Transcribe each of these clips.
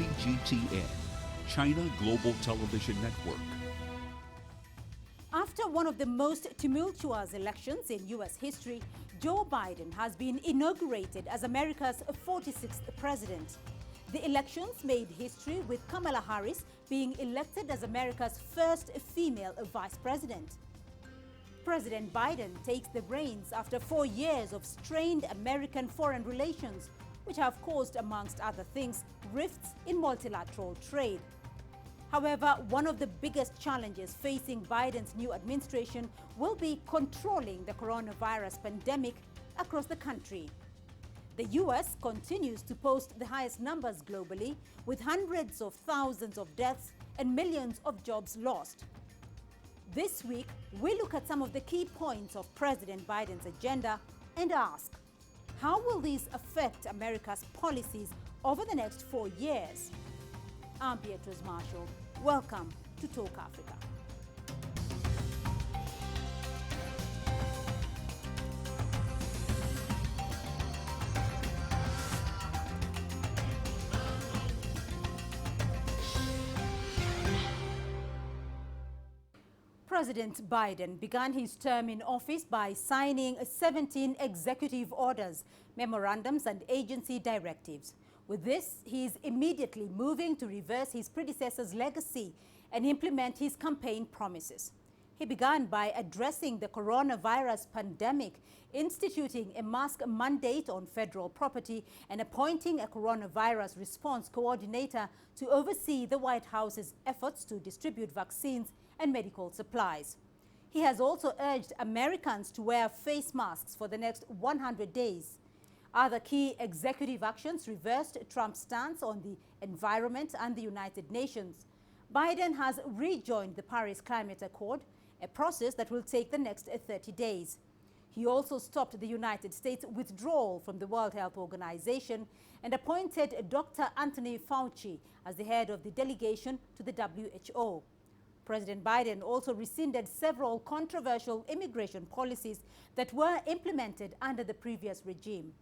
CGTN, China Global Television Network. After one of the most tumultuous elections in U.S. history, Joe Biden has been inaugurated as America's 46th president. The elections made history, with Kamala Harris being elected as America's first female vice president. President Biden takes the reins after 4 years of strained American foreign relations, which have caused, amongst other things, rifts in multilateral trade. However, one of the biggest challenges facing Biden's new administration will be controlling the coronavirus pandemic across the country. The U.S. continues to post the highest numbers globally, with hundreds of thousands of deaths and millions of jobs lost. This week, we look at some of the key points of President Biden's agenda and ask, how will these affect America's policies over the next 4 years? I'm Beatrice Marshall. Welcome to Talk Africa. President Biden began his term in office by signing 17 executive orders, memorandums, and agency directives. With this, he is immediately moving to reverse his predecessor's legacy and implement his campaign promises. He began by addressing the coronavirus pandemic, instituting a mask mandate on federal property, and appointing a coronavirus response coordinator to oversee the White House's efforts to distribute vaccines and medical supplies. He has also urged Americans to wear face masks for the next 100 days. Other key executive actions reversed Trump's stance on the environment and the United Nations. Biden has rejoined the Paris Climate Accord, a process that will take the next 30 days. He also stopped the United States' withdrawal from the World Health Organization and appointed Dr. Anthony Fauci as the head of the delegation to the WHO. President Biden also rescinded several controversial immigration policies that were implemented under the previous regime.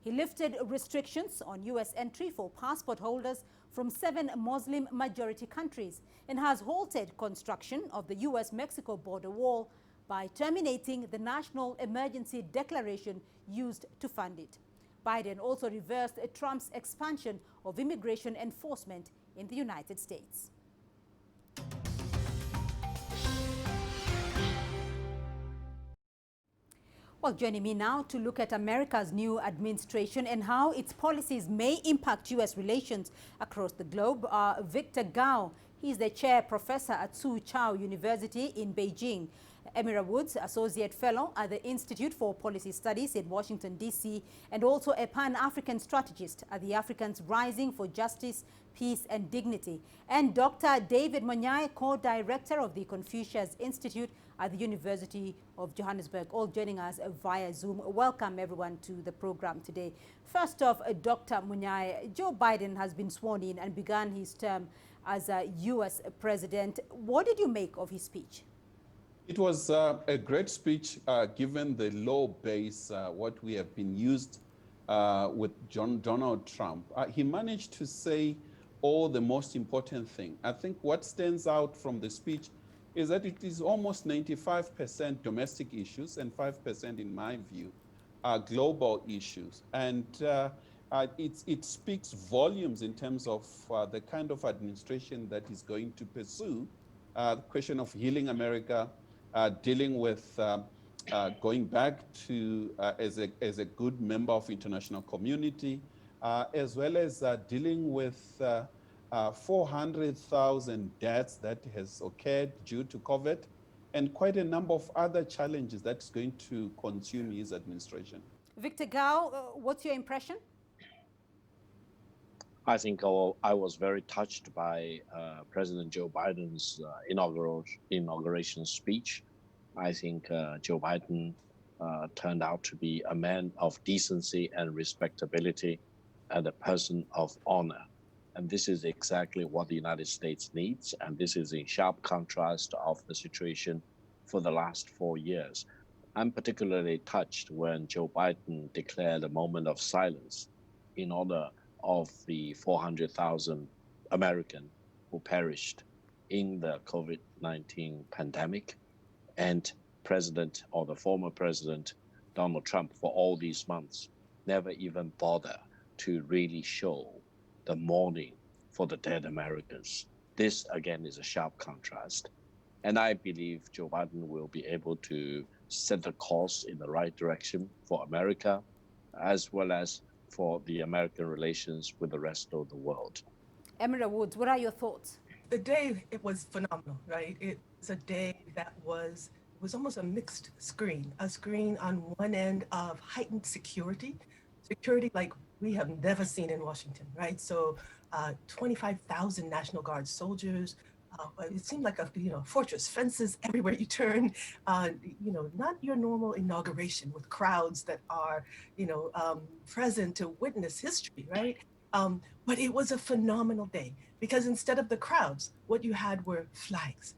He lifted restrictions on U.S. entry for passport holders from 7 Muslim-majority countries and has halted construction of the U.S.-Mexico border wall by terminating the national emergency declaration used to fund it. Biden also reversed Trump's expansion of immigration enforcement in the United States. Well, joining me now to look at America's new administration and how its policies may impact U.S. relations across the globe are Victor Gao. He's the chair professor at Tzu-Chao University in Beijing. Emira Woods, associate fellow at the Institute for Policy Studies in Washington, D.C., and also a Pan-African strategist at the Africans Rising for Justice, Peace and Dignity. And Dr. David Monyai, co-director of the Confucius Institute at the University of Johannesburg, all joining us via Zoom. Welcome everyone to the program today. First off, Dr. Monyai, Joe Biden has been sworn in and began his term as a U.S. president. What did you make of his speech? It was a great speech, given the low base, what we have been used with Donald Trump. He managed to say all the most important thing. I think what stands out from the speech is that it is almost 95% domestic issues and 5%, in my view, are global issues. And it speaks volumes in terms of the kind of administration that is going to pursue the question of healing America, dealing with going back to as a good member of international community, as well as dealing with 400,000 deaths that has occurred due to COVID, and quite a number of other challenges that's going to consume his administration. Victor Gao, what's your impression? I think I was very touched by President Joe Biden's inauguration speech. I think Joe Biden turned out to be a man of decency and respectability and a person of honor. And this is exactly what the United States needs. And this is in sharp contrast of the situation for the last 4 years. I'm particularly touched when Joe Biden declared a moment of silence in honor of the 400,000 American who perished in the COVID-19 pandemic, and President or the former President Donald Trump for all these months never even bother to really show the mourning for the dead Americans. This again is a sharp contrast. And I believe Joe Biden will be able to set the course in the right direction for America, as well as for the American relations with the rest of the world. Emira Woods, what are your thoughts? The day, it was phenomenal, right? It was a day that was almost a mixed screen, a screen on one end of heightened security like we have never seen in Washington, right? So 25,000 National Guard soldiers. It seemed like a fortress, fences everywhere you turn. Not your normal inauguration with crowds that are present to witness history, right? But it was a phenomenal day because instead of the crowds, what you had were flags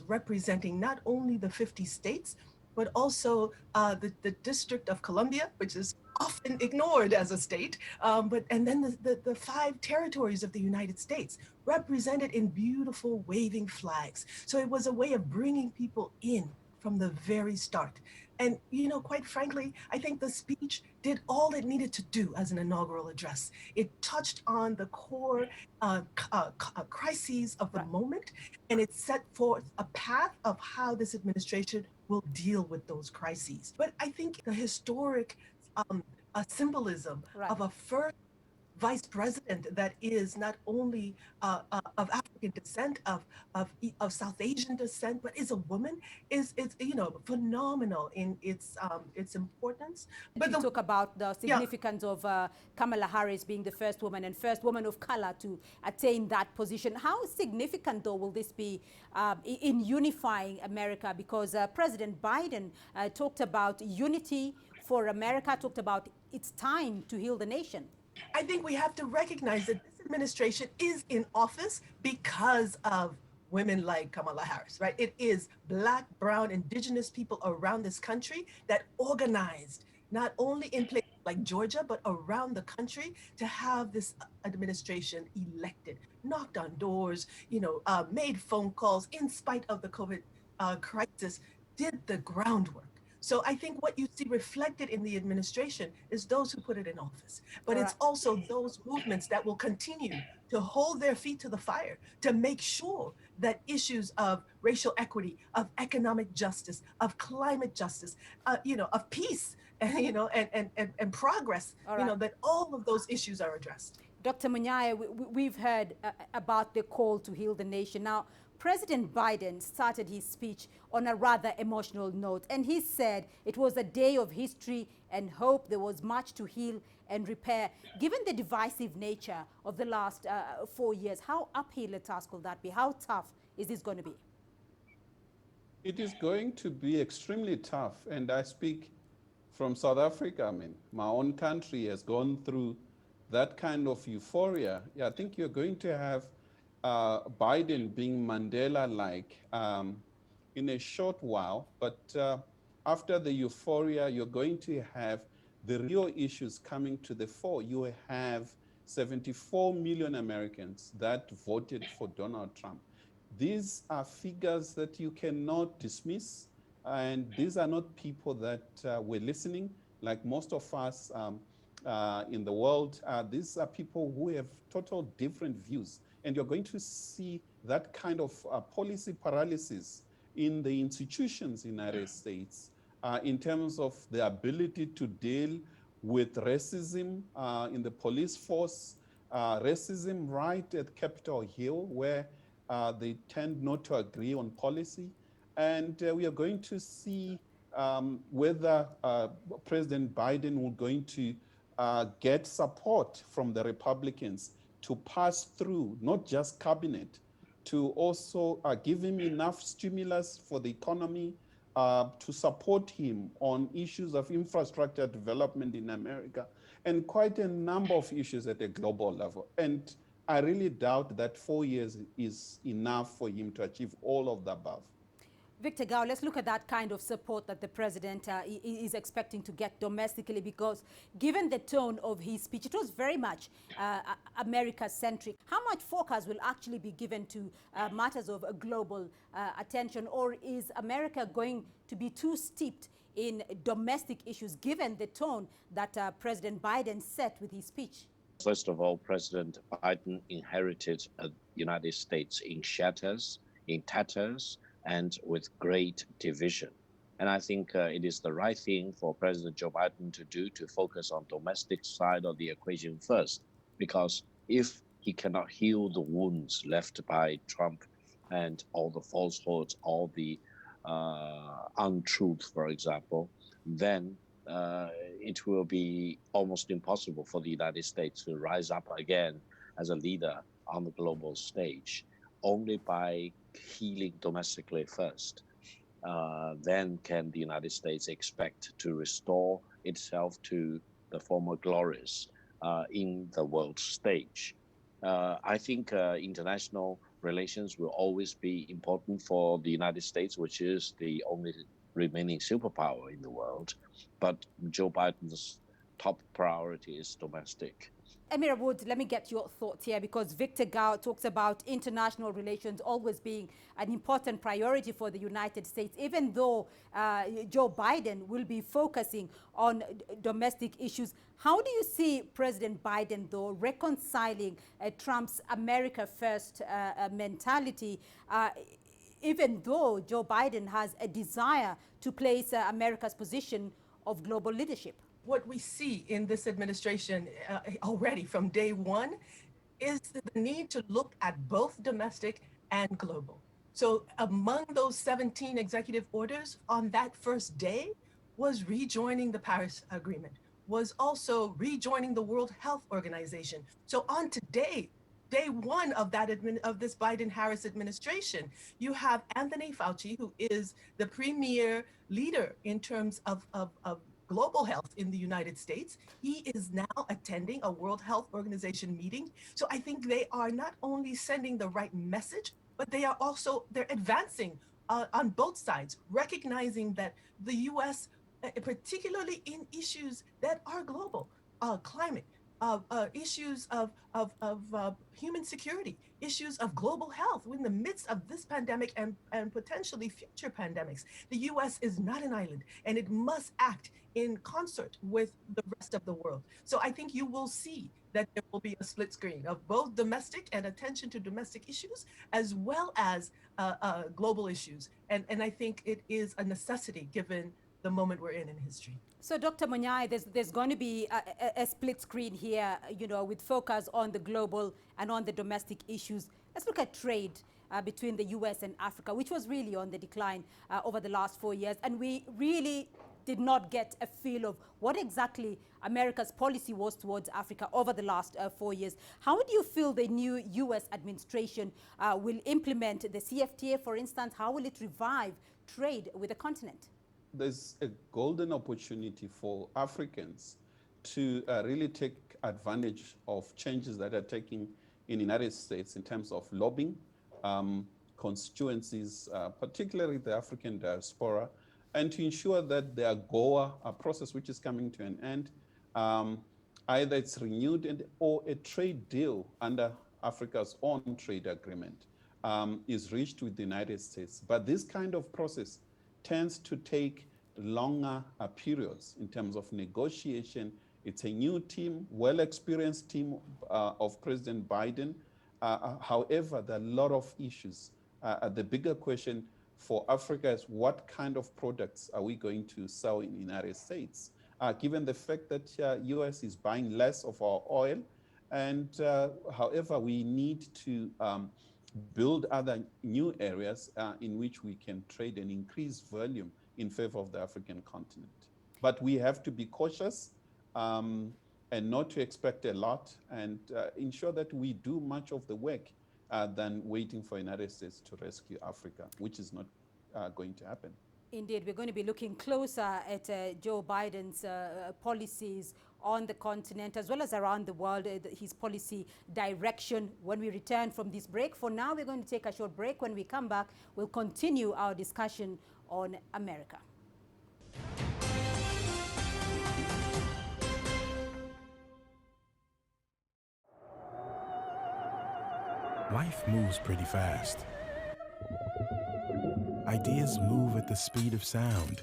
representing not only the 50 states, but also the District of Columbia, which is often ignored as a state, and then the 5 territories of the United States represented in beautiful waving flags. So it was a way of bringing people in from the very start. And, quite frankly, I think the speech did all it needed to do as an inaugural address. It touched on the core crises of the moment, and it set forth a path of how this administration will deal with those crises. But I think the historic symbolism of a first vice president that is not only of African descent, of South Asian descent, but is a woman, is phenomenal in its importance. But you talk about the significance of Kamala Harris being the first woman and first woman of color to attain that position. How significant, though, will this be in unifying America? Because President Biden talked about unity for America, talked about it's time to heal the nation. I think we have to recognize that this administration is in office because of women like Kamala Harris, right? It is Black, brown, indigenous people around this country that organized, not only in places like Georgia, but around the country to have this administration elected, knocked on doors, made phone calls in spite of the COVID crisis, did the groundwork. So I think what you see reflected in the administration is those who put it in office, but it's also those movements that will continue to hold their feet to the fire to make sure that issues of racial equity, of economic justice, of climate justice, of peace, and progress, that all of those issues are addressed. Dr. Munyaya, we've heard about the call to heal the nation. Now, President Biden started his speech on a rather emotional note, and he said it was a day of history and hope. There was much to heal and repair. Given the divisive nature of the last 4 years, how uphill a task will that be? How tough is this going to be? It is going to be extremely tough, and I speak from South Africa. I mean, my own country has gone through that kind of euphoria. I think you're going to have Biden being Mandela-like in a short while, but after the euphoria, you're going to have the real issues coming to the fore. You have 74 million Americans that voted for Donald Trump. These are figures that you cannot dismiss, and these are not people that were listening, like most of us in the world. These are people who have total different views. And you're going to see that kind of policy paralysis in the institutions in the United States in terms of the ability to deal with racism in the police force, racism right at Capitol Hill, where they tend not to agree on policy. And we are going to see whether President Biden will going to get support from the Republicans to pass through, not just cabinet, to also give him enough stimulus for the economy, to support him on issues of infrastructure development in America, and quite a number of issues at a global level. And I really doubt that 4 years is enough for him to achieve all of the above. Victor Gao, let's look at that kind of support that the president is expecting to get domestically, because given the tone of his speech, it was very much America-centric. How much focus will actually be given to matters of global attention, or is America going to be too steeped in domestic issues, given the tone that President Biden set with his speech? First of all, President Biden inherited the United States in shatters, in tatters, and with great division. And I think it is the right thing for President Joe Biden to do, to focus on domestic side of the equation first, because if he cannot heal the wounds left by Trump and all the falsehoods, all the untruth, for example, then it will be almost impossible for the United States to rise up again as a leader on the global stage. Only by healing domestically first, then can the United States expect to restore itself to the former glories in the world stage. I think international relations will always be important for the United States, which is the only remaining superpower in the world. But Joe Biden's top priority is domestic. Amira Wood, let me get your thoughts here, because Victor Gao talks about international relations always being an important priority for the United States, even though Joe Biden will be focusing on domestic issues. How do you see President Biden, though, reconciling Trump's America First mentality, even though Joe Biden has a desire to place America's position of global leadership? What we see in this administration already from day one is the need to look at both domestic and global. So among those 17 executive orders on that first day was rejoining the Paris Agreement, was also rejoining the World Health Organization. So on today, day one of this Biden-Harris administration, you have Anthony Fauci, who is the premier leader in terms of global health in the United States. He is now attending a World Health Organization meeting. So I think they are not only sending the right message, but they're advancing on both sides, recognizing that the US, particularly in issues that are global, climate, issues of human security, issues of global health in the midst of this pandemic and potentially future pandemics. The US is not an island, and it must act in concert with the rest of the world. So I think you will see that there will be a split screen of both domestic and attention to domestic issues, as well as global issues. And I think it is a necessity given the moment we're in history. So, Dr. Munyai, there's going to be a split screen here, with focus on the global and on the domestic issues. Let's look at trade between the US and Africa, which was really on the decline over the last 4 years. And we really did not get a feel of what exactly America's policy was towards Africa over the last 4 years. How do you feel the new US administration will implement the CFTA, for instance? How will it revive trade with the continent? There's a golden opportunity for Africans to really take advantage of changes that are taking in the United States in terms of lobbying, constituencies, particularly the African diaspora, and to ensure that the AGOA process, which is coming to an end, either it's renewed or a trade deal under Africa's own trade agreement is reached with the United States. But this kind of process tends to take longer periods in terms of negotiation. It's a new team, well-experienced team of President Biden. However, there are a lot of issues. The bigger question for Africa is what kind of products are we going to sell in the United States? Given the fact that US is buying less of our oil, and however, we need to build other new areas in which we can trade and increase volume in favor of the African continent. But we have to be cautious and not to expect a lot, and ensure that we do much of the work than waiting for the United States to rescue Africa, which is not going to happen. Indeed, we're going to be looking closer at Joe Biden's policies on the continent as well as around the world, his policy direction when we return from this break. For now, we're going to take a short break. When we come back, we'll continue our discussion on America. Life moves pretty fast. Ideas move at the speed of sound.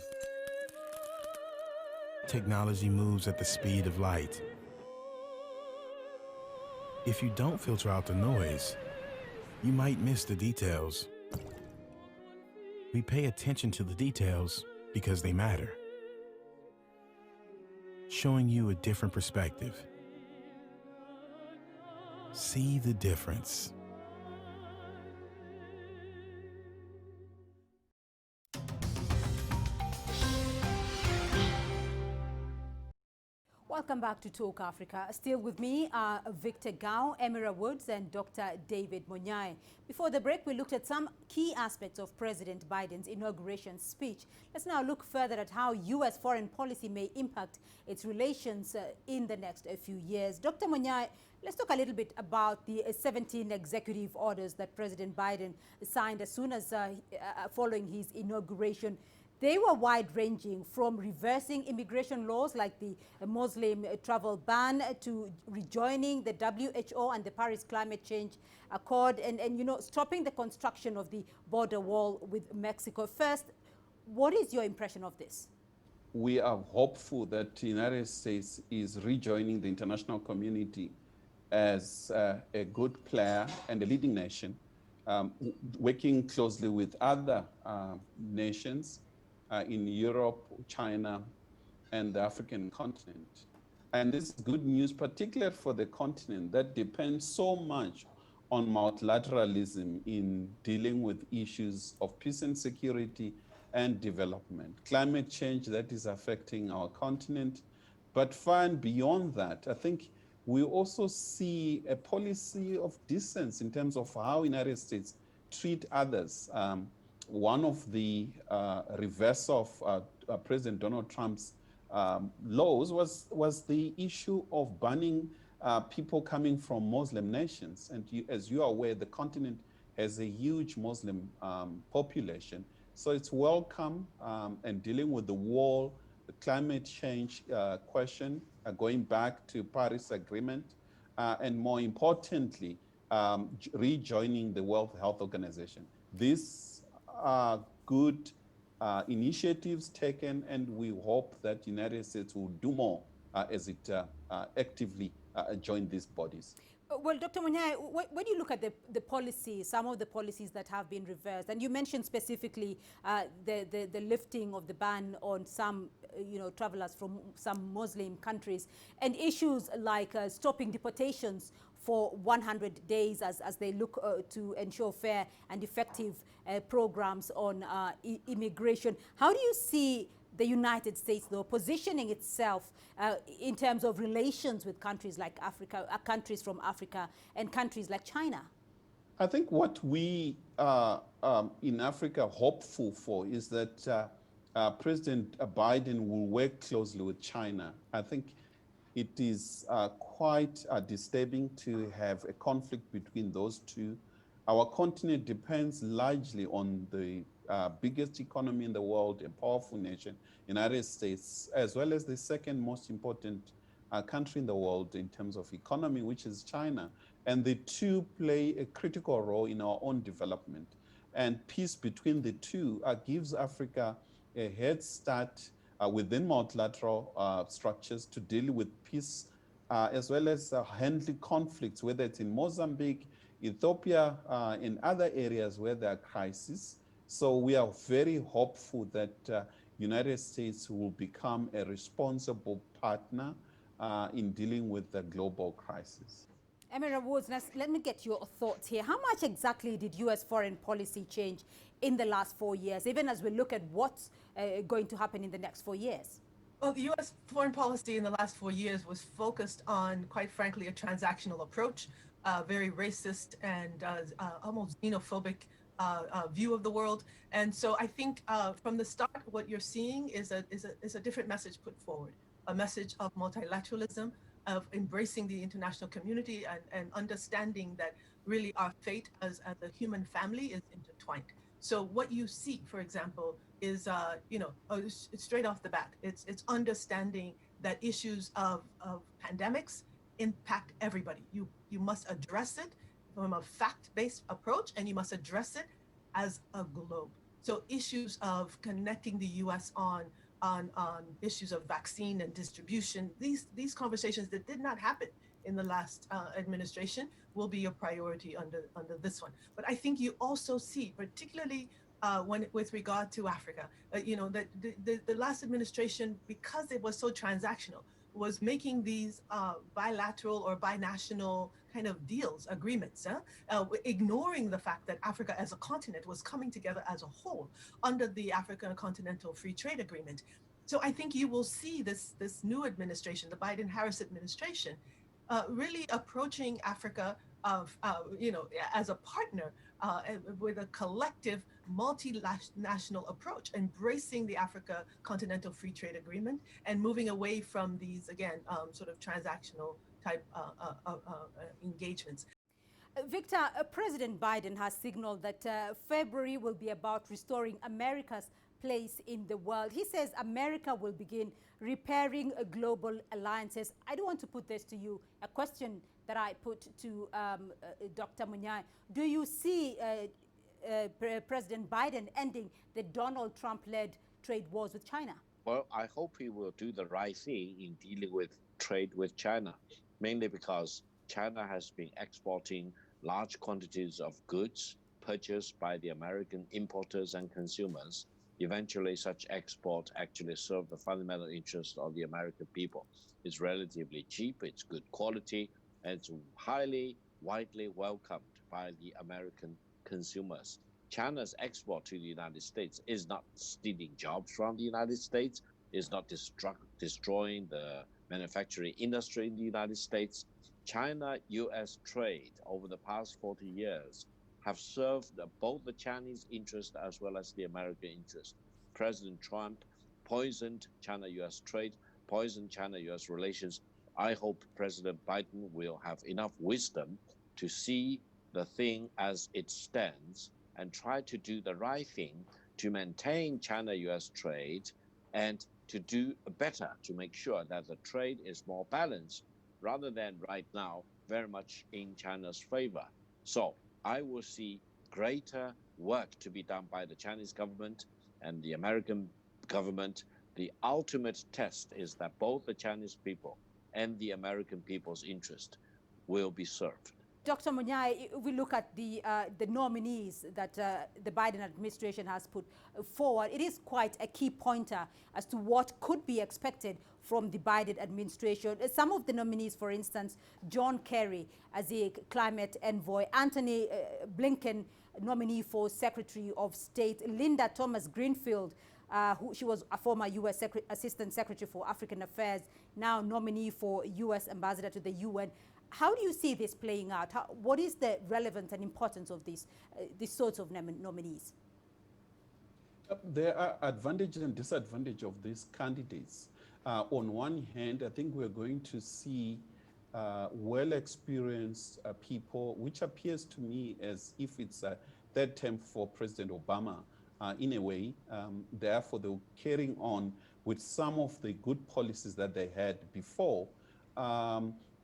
Technology moves at the speed of light. If you don't filter out the noise, you might miss the details. We pay attention to the details because they matter, showing you a different perspective. See the difference. Welcome back to Talk Africa. Still with me are Victor Gao, Emira Woods, and Dr. David Monyai. Before the break, we looked at some key aspects of President Biden's inauguration speech. Let's now look further at how U.S. foreign policy may impact its relations in the next few years. Dr. Monyai, let's talk a little bit about the 17 executive orders that President Biden signed as soon as following his inauguration. They were wide-ranging, from reversing immigration laws like the Muslim travel ban to rejoining the WHO and the Paris Climate Change Accord and stopping the construction of the border wall with Mexico. First, what is your impression of this? We are hopeful that the United States is rejoining the international community as a good player and a leading nation, working closely with other nations in Europe, China, and the African continent. And this is good news, particularly for the continent that depends so much on multilateralism in dealing with issues of peace and security and development. Climate change that is affecting our continent. But far and beyond that, I think we also see a policy of distance in terms of how the United States treat others. One of the reverse of President Donald Trump's laws was the issue of banning people coming from Muslim nations. And as you are aware, the continent has a huge Muslim population. So it's welcome and dealing with the wall, the climate change question, going back to Paris Agreement, and more importantly, rejoining the World Health Organization. These are good initiatives taken, and we hope that the United States will do more as it actively join these bodies. Well, Dr. Monyai, when you look at the policies, some of the policies that have been reversed, and you mentioned specifically the lifting of the ban on some travelers from some Muslim countries, and issues like stopping deportations for 100 days as they look to ensure fair and effective programs on immigration. How do you see the United States, though, positioning itself in terms of relations with countries like Africa, countries from Africa, and countries like China? I think what we in Africa are hopeful for is that President Biden will work closely with China. I think it is quite disturbing to have a conflict between those two. Our continent depends largely on the biggest economy in the world, a powerful nation, United States, as well as the second most important country in the world in terms of economy, which is China. And the two play a critical role in our own development. And peace between the two gives Africa a head start within multilateral structures to deal with peace, as well as handle conflicts, whether it's in Mozambique, Ethiopia, in other areas where there are crises. So we are very hopeful that United States will become a responsible partner in dealing with the global crisis. Emira Woods, let me get your thoughts here. How much exactly did U.S. foreign policy change in the last 4 years, even as we look at what's going to happen in the next 4 years? Well, the U.S. foreign policy in the last 4 years was focused on, quite frankly, a transactional approach, very racist and almost xenophobic view of the world. And so I think from the start, what you're seeing is a different message put forward, a message of multilateralism, of embracing the international community and understanding that really our fate as a human family is intertwined. So what you see, for example, is it's straight off the bat, it's understanding that issues of pandemics impact everybody. You must address it from a fact-based approach, and you must address it as a globe. So issues of connecting the U.S. on issues of vaccine and distribution, these conversations that did not happen in the last administration will be a priority under this one. But I think you also see, particularly with regard to Africa, that the last administration, because it was so transactional, was making these bilateral or binational kind of deals, agreements, ignoring the fact that Africa as a continent was coming together as a whole under the African Continental Free Trade Agreement. So I think you will see this new administration, the Biden-Harris administration, really approaching Africa as a partner with a collective multinational approach, embracing the Africa Continental Free Trade Agreement and moving away from these, again, sort of transactional type engagements. Victor, President Biden has signaled that February will be about restoring America's place in the world. He says America will begin repairing global alliances. I do want to put this to you, a question that I put to Dr. Munyai. Do you see President Biden ending the Donald Trump-led trade wars with China? Well, I hope he will do the right thing in dealing with trade with China, mainly because China has been exporting large quantities of goods purchased by the American importers and consumers. Eventually, such export actually serve the fundamental interests of the American people. It's relatively cheap, it's good quality, and it's highly, widely welcomed by the American consumers. China's export to the United States is not stealing jobs from the United States, is not destroying the manufacturing industry in the United States. China-US trade over the past 40 years have served both the Chinese interest as well as the American interest. President Trump poisoned China-US trade, poisoned China-US relations. I hope President Biden will have enough wisdom to see the thing as it stands and try to do the right thing to maintain China-US trade and to do better to make sure that the trade is more balanced rather than right now very much in China's favor. So I will see greater work to be done by the Chinese government and the American government. The ultimate test is that both the Chinese people and the American people's interest will be served. Dr. Munyai, if we look at the nominees that the Biden administration has put forward, it is quite a key pointer as to what could be expected from the Biden administration. Some of the nominees, for instance, John Kerry as the climate envoy, Antony Blinken, nominee for Secretary of State, Linda Thomas-Greenfield, she was a former U.S. Assistant Secretary for African Affairs, now nominee for U.S. Ambassador to the UN. How do you see this playing out? What is the relevance and importance of these sorts of nominees? There are advantages and disadvantages of these candidates. On one hand, I think we're going to see well-experienced people, which appears to me as if it's a third term for President Obama in a way. Therefore, they're carrying on with some of the good policies that they had before,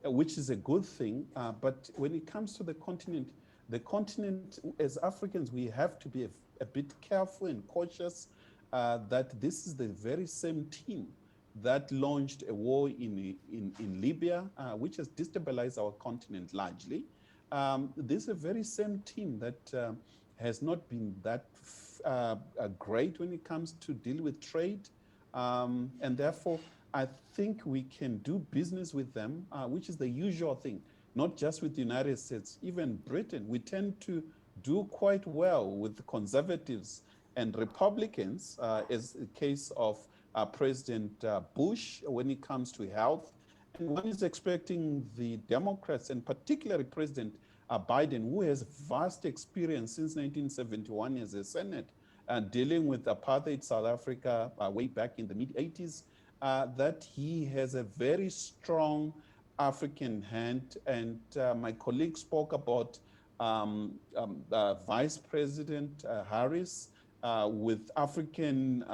which is a good thing. But when it comes to the continent, as Africans, we have to be a bit careful and cautious that this is the very same team that launched a war in Libya, which has destabilized our continent largely. This is the very same team that has not been that great when it comes to deal with trade. And therefore, I think we can do business with them, which is the usual thing, not just with the United States, even Britain. We tend to do quite well with conservatives and Republicans, as the case of President Bush when it comes to health. And one is expecting the Democrats, and particularly President Biden, who has vast experience since 1971 as a Senate, dealing with apartheid South Africa way back in the mid-80s, that he has a very strong African hand. And my colleague spoke about Vice President Harris with African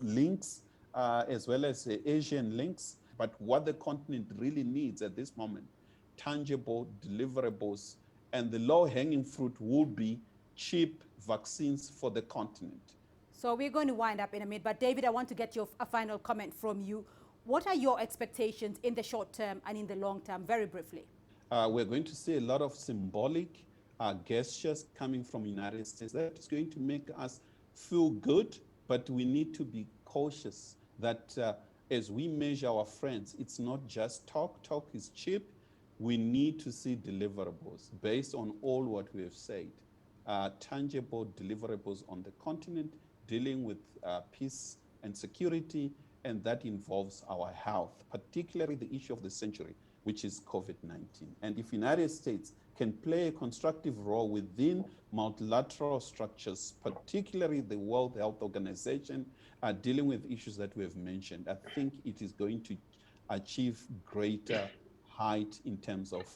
links as well as Asian links. But what the continent really needs at this moment, tangible deliverables, and the low-hanging fruit will be cheap vaccines for the continent. So we're going to wind up in a minute, but David, I want to get a final comment from you. What are your expectations in the short term and in the long term, very briefly? We're going to see a lot of symbolic gestures coming from the United States. That is going to make us feel good, but we need to be cautious that as we measure our friends, it's not just talk. Talk is cheap. We need to see deliverables based on all what we have said. Tangible deliverables on the continent, dealing with peace and security, and that involves our health, particularly the issue of the century, which is COVID-19. And if the United States can play a constructive role within multilateral structures, particularly the World Health Organization, dealing with issues that we have mentioned, I think it is going to achieve greater height in terms of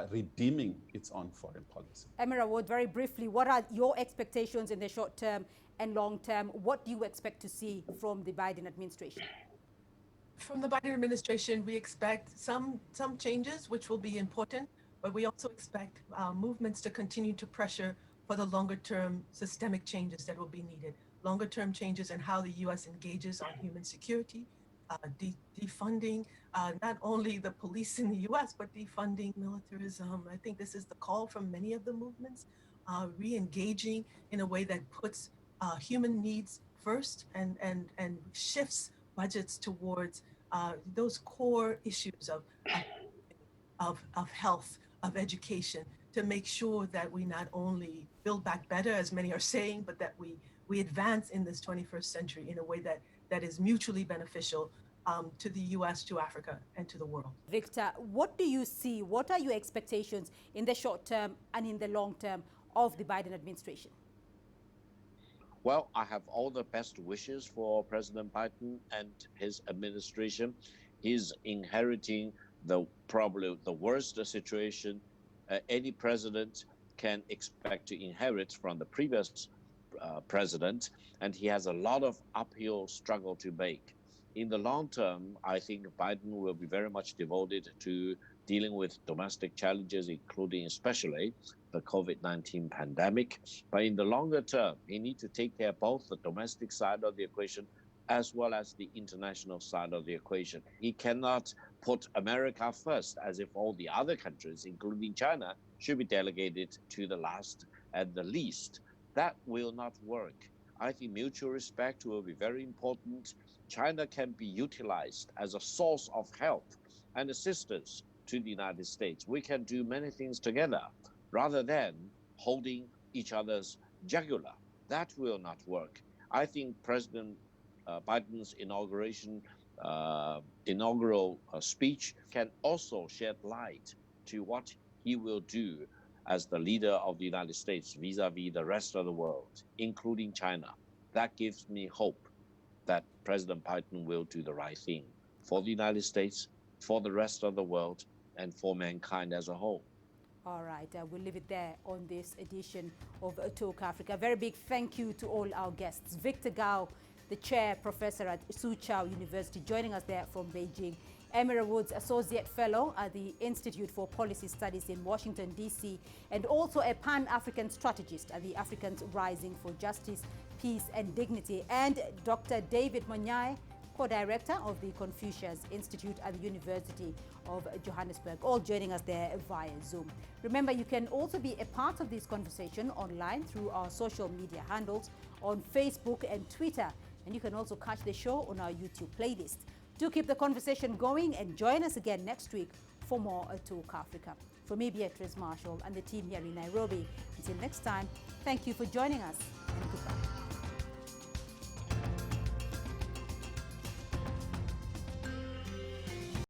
redeeming its own foreign policy. Emira Wood, very briefly, what are your expectations in the short term and long term? What do you expect to see from the Biden administration? From the Biden administration, we expect some changes, which will be important, but we also expect movements to continue to pressure for the longer-term systemic changes that will be needed. Longer-term changes in how the U.S. engages on human security, defunding not only the police in the U.S., but defunding militarism. I think this is the call from many of the movements, re-engaging in a way that puts human needs first and shifts budgets towards those core issues of health, of education, to make sure that we not only build back better, as many are saying, but that we advance in this 21st century in a way that is mutually beneficial to the U.S., to Africa, and to the world. Victor, what do you see? What are your expectations in the short term and in the long term of the Biden administration? Well, I have all the best wishes for President Biden and his administration. He's inheriting probably the worst situation any president can expect to inherit from the previous president, and he has a lot of uphill struggle to make. In the long term, I think Biden will be very much devoted to dealing with domestic challenges, including especially the COVID-19 pandemic. But in the longer term, he needs to take care of both the domestic side of the equation as well as the international side of the equation. He cannot put America first, as if all the other countries, including China, should be delegated to the last and the least. That will not work. I think mutual respect will be very important. China can be utilized as a source of help and assistance to the United States. We can do many things together rather than holding each other's jugular. That will not work. I think President Biden's inaugural speech can also shed light to what he will do as the leader of the United States vis-a-vis the rest of the world, including China. That gives me hope that President Biden will do the right thing for the United States, for the rest of the world, and for mankind as a whole. All right, we'll leave it there on this edition of Talk Africa. A very big thank you to all our guests. Victor Gao, the chair professor at Soochow University, joining us there from Beijing. Emira Woods, Associate Fellow at the Institute for Policy Studies in Washington, D.C., and also a Pan-African strategist at the Africans Rising for Justice, Peace and Dignity, and Dr. David Monyai, co-director of the Confucius Institute at the University of Johannesburg, all joining us there via Zoom. Remember, you can also be a part of this conversation online through our social media handles on Facebook and Twitter, and you can also catch the show on our YouTube playlist. Do keep the conversation going and join us again next week for more Talk Africa. From me, Beatrice Marshall, and the team here in Nairobi, until next time, thank you for joining us and goodbye.